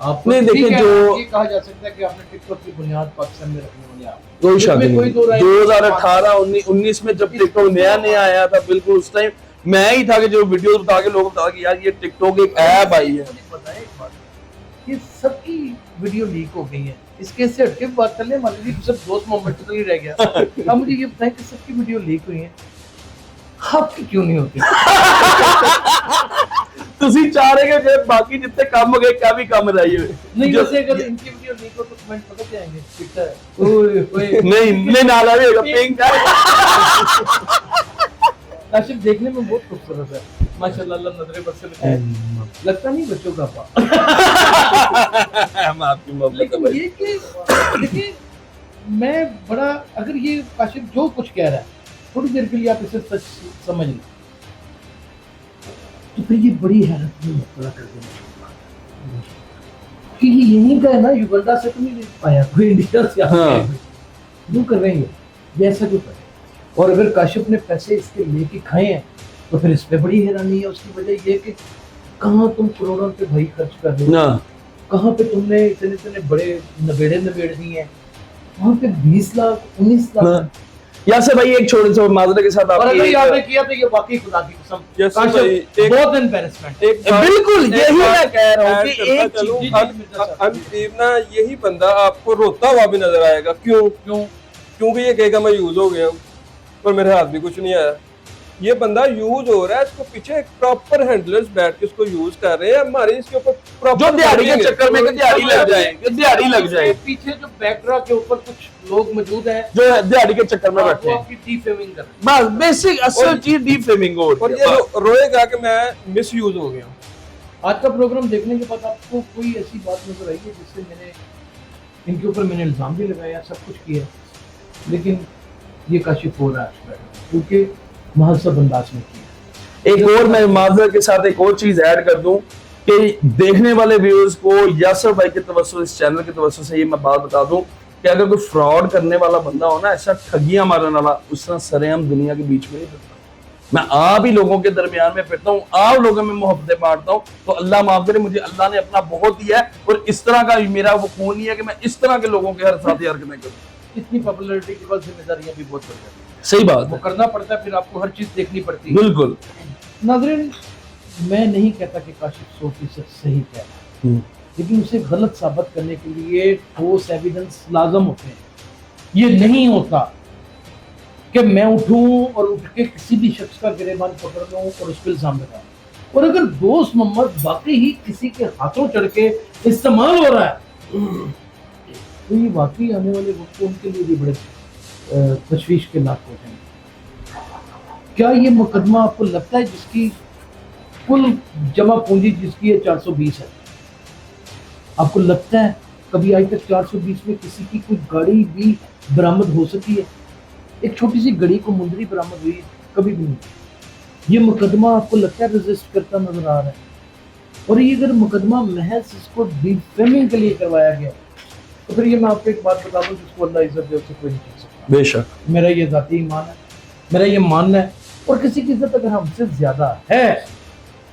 आपने देखिए जो ये कहा जा सकता है कि आपने टिकटॉक की बुनियाद पाकिस्तान में रखने वाले आप, कोई शक नहीं। 2018-19 में जब टिकटॉक नया आया था, बिल्कुल उस टाइम मैं ही था कि जो वीडियो बता के लोग बता कि यार ये टिकटॉक एक ऐप आई है। पता है एक बात, ये सबकी वीडियो लीक हो गई है, इसके से हटके बात कर ले, मान लीजिए सब दोस्त मोहम्मद तो नहीं रह गया। अब मुझे ये बताएं कि सबकी वीडियो लीक हुई है, आपकी क्यों नहीं होती? तुसी चाह रहे कि बाकी जितने काम हो गए क्या भी काम रही है नहीं, जैसे अगर इनकी वीडियो लीक हो तो कमेंट पता क्या आएंगे, ठीक है नहीं ना लगेगा पिंक। काशिफ देखने में बहुत खूबसूरत है माशाल्लाह, अल्लाह नजरे बद से लगाए, लगता नहीं बच्चों का पाप। हम आपकी मोहब्बत लेकिन ये कि देखिए मैं बड़ा, अगर ये काशिफ जो कुछ कह रहा है थोड़ी देर के लिए आप इसे सच समझ लें तो फिर ये बड़ी हैरत में मुब्तला कर देना कि ये यहीं का है ना, युगांडा से तो नहीं आया कोई, इंडिया से आया क्यों कर रहे हैं ये ऐसा क्यों कर? और अगर काशिफ ने पैसे इसके लेके खाए हैं तो फिर इस पे बड़ी हैरानी है। उसकी वजह ये कि कहाँ तुम करोड़ों के भाई खर्च कर रहे हो, कहाँ पे तुमने इतने बड़े नबेड़े दिए हैं, वहाँ पे 20 लाख 19 लाख। यासिर भाई एक छोटे से माजरे के साथ आपने किया तो ये वाकई खुदा की कसम बहुत एम्बैरेसमेंट। बिल्कुल यही मैं कह रहा हूँ कि एक चीज ना, यही बंदा आपको रोता हुआ भी नजर आएगा। क्योंकि ये कहेगा मैं यूज हो गया हूँ पर मेरे हाथ भी कुछ नहीं आया। ये बंदा यूज हो रहा है, इसको पीछे एक प्रॉपर हैंडलर्स बैठ के इसको यूज कर रहे हैं। हमारे इसके ऊपर जो दिहाड़ी के चक्कर में दिहाड़ी लग जाए, पीछे जो बैकड्रॉप के ऊपर कुछ लोग मौजूद हैं जो दिहाड़ी के चक्कर में बैठे हैं, आपकी डीफेमिंग कर रहे हैं। बस बेसिक असल चीज डीफेमिंग हो और ये रोएगा कि मैं मिस यूज हो गया। आज का प्रोग्राम देखने के बाद आपको कोई ऐसी बात नजर आई है जिससे मैंने इनके ऊपर मैंने इल्जाम भी लगाया, सब कुछ किया, लेकिन ये काशिफ हो रहा है क्योंकि महजब अंदाज में किया। एक और मैं माजरत के साथ एक और चीज ऐड कर दूं कि देखने वाले व्यूअर्स को यासिर भाई के तवज्जो, इस चैनल के तवज्जो से ये मैं बात बता दूं कि अगर कोई फ्रॉड करने वाला बंदा हो ना, ऐसा ठगियां मारने वाला, उस तरह सरेआम दुनिया के बीच में नहीं फिरता। मैं आप ही लोगों के दरमियान में फिरता हूँ, आप लोगों में मोहब्बतें बांटता हूँ, तो अल्लाह माफ करे, मुझे अल्लाह ने अपना बहुत दिया है और इस तरह का मेरा वो खून नहीं है कि मैं इस तरह के लोगों के हर साथ हरकतें करूँ। इतनी पॉपुलैरिटी के बाद जिम्मेदारियां भी बहुत बढ़ जाती हैं। सही बात वो करना पड़ता है, फिर आपको हर चीज देखनी पड़ती है। बिल्कुल नाज़रीन, मैं नहीं कहता कि काशिफ 100% सही कह रहा है, لیکن اسے غلط ثابت کرنے کے لیے ٹھوس ایویڈنس لازم ہوتے ہیں. یہ نہیں ہوتا کہ میں اٹھوں اور اٹھ کے کسی بھی شخص کا گریبان پکڑ لوں اور اس پہ الزام لگاؤں. اور اگر دوست محمد واقعی ہی کسی کے ہاتھوں چڑھ کے استعمال ہو رہا ہے تو یہ واقعی آنے والے وقت ان کے لیے بھی بڑے تشویش کے لاحق ہو جائیں گے. کیا یہ مقدمہ آپ کو لگتا ہے جس کی کل جمع پونجی جس کی ہے 420 ہے، آپ کو لگتا ہے کبھی آج تک 420 میں کسی کی کوئی گاڑی بھی برآمد ہو سکی ہے؟ ایک چھوٹی سی گڑی کو مندری برآمد ہوئی ہے؟ کبھی بھی نہیں. یہ مقدمہ آپ کو لگتا ہے رجسٹ کرتا نظر آ رہا ہے؟ اور یہ اگر مقدمہ محض اس کو ڈیفیمنگ کے لیے کروایا گیا تو پھر یہ میں آپ کو ایک بات بتا دوں جس کو اللہ عزت دے اس سے کوئی نہیں چل سکتا. بے شک میرا یہ ذاتی ایمان ہے، میرا یہ ماننا ہے. اور کسی کی عزت اگر ہم سے زیادہ ہے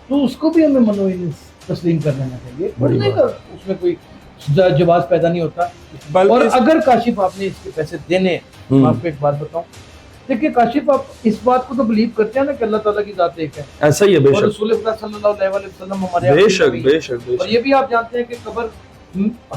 تو اس کو بھی ہمیں منوینس تسلیم کر لینا چاہیے. پڑھنے کا اس میں کوئی جواز پیدا نہیں ہوتا. اور اگر کاشف آپ نے اس کے پیسے دینے ہیں، میں آپ کو ایک بات بتاؤں، دیکھیے کاشف آپ اس بات کو تو بلیو کرتے ہیں نا کہ اللہ تعالیٰ کی ذات ایک ہے، ایسا ہی ہے. بے اور شک رسول اللہ صلی اللہ علیہ وسلم ہمارے بے آخری شک نبی بے ہیں. شک بے اور شک یہ بھی آپ جانتے ہیں کہ قبر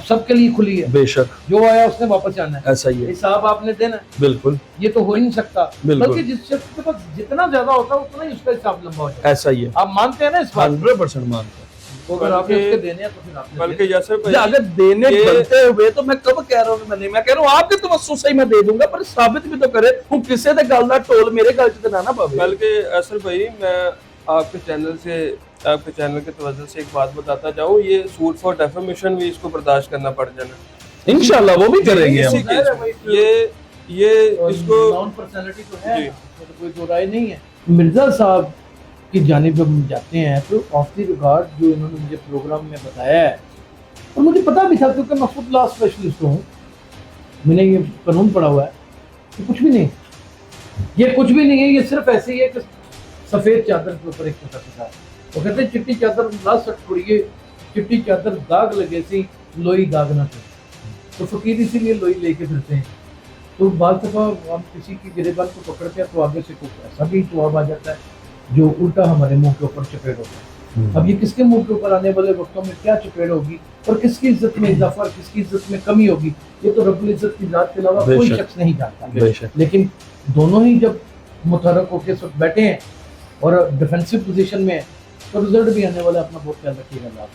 سب کے لیے کھلی ہے، بے شک جو آیا اس نے واپس جانا ہے، ایسا ہی ہے. حساب آپ نے دینا ہے. بالکل یہ تو ہو ہی نہیں سکتا، بالکل. بلکہ جس شخص کے پاس جتنا زیادہ ہوتا ہے اتنا ہی اس کا حساب لمبا ہو جاتا ہے. ایسا ہی ہے. آپ مانتے ہیں نا اس بات کو؟ 100% مانتا ہوں. تو اگر آپ نے اس کے دینے ہیں تو پھر آپ نے بلکہ یاسر بھائی اگر دینے بنتے ہوئے تو میں کب کہہ رہا ہوں کہ میں نہیں، میں کہہ رہا ہوں آپ کے توسط سے ہی میں دے دوں گا، پر ثابت بھی تو کرے ہوں کسے تے گل دا ٹول میرے گل چ تے نہ پاوے. بلکہ یاسر بھائی میں آپ کے چینل کے توجہ سے ایک بات بتاتا جاؤں، یہ سوٹ فار ڈیفیمیشن بھی اس کو برداشت کرنا پڑ جانا. انشاءاللہ وہ بھی کریں گے ہم. اسی کے یہ اس کو نان پرسنالٹی تو ہے، اس میں تو کوئی دو رائے نہیں ہے. مرزا صاحب کی جانب جب ہم جاتے ہیں تو آف دی ریکارڈ جو انہوں نے مجھے پروگرام میں بتایا ہے، اور مجھے پتا بھی تھا کیونکہ میں خود لا اسپیشلسٹ ہوں، میں نے یہ قانون پڑھا ہوا ہے کہ کچھ بھی نہیں، یہ کچھ بھی نہیں ہے، یہ صرف ایسے ہی ہے کہ سفید چادر کے اوپر ایک چھوٹا سا ہے. وہ کہتے ہیں چٹی چادر لا سٹ پڑیے، چٹی چادر داغ لگے سی لوئی داغ نہ کرے. تو فقیر اسی لیے لوئی لے کے پھرتے ہیں. تو بعض دفعہ ہم کسی کی گریبان کو پکڑتے ہیں تو آگے سے کچھ ایسا بھی جواب آ جاتا ہے جو الٹا ہمارے منہ کے اوپر چپیڑ ہوتا ہے. اب یہ کس کے منہ کے اوپر آنے والے وقتوں میں کیا چپیڑ ہوگی اور کس کی عزت میں اضافہ اور کس کی عزت میں کمی ہوگی، یہ تو رب العزت کی ذات کے علاوہ کوئی شخص نہیں جانتا. لیکن دونوں ہی جب متحرک ہو کے اس وقت بیٹھے ہیں اور ڈیفینسو پوزیشن میں ہیں تو رزلٹ بھی آنے والا. اپنا بہت خیال رکھیے گا.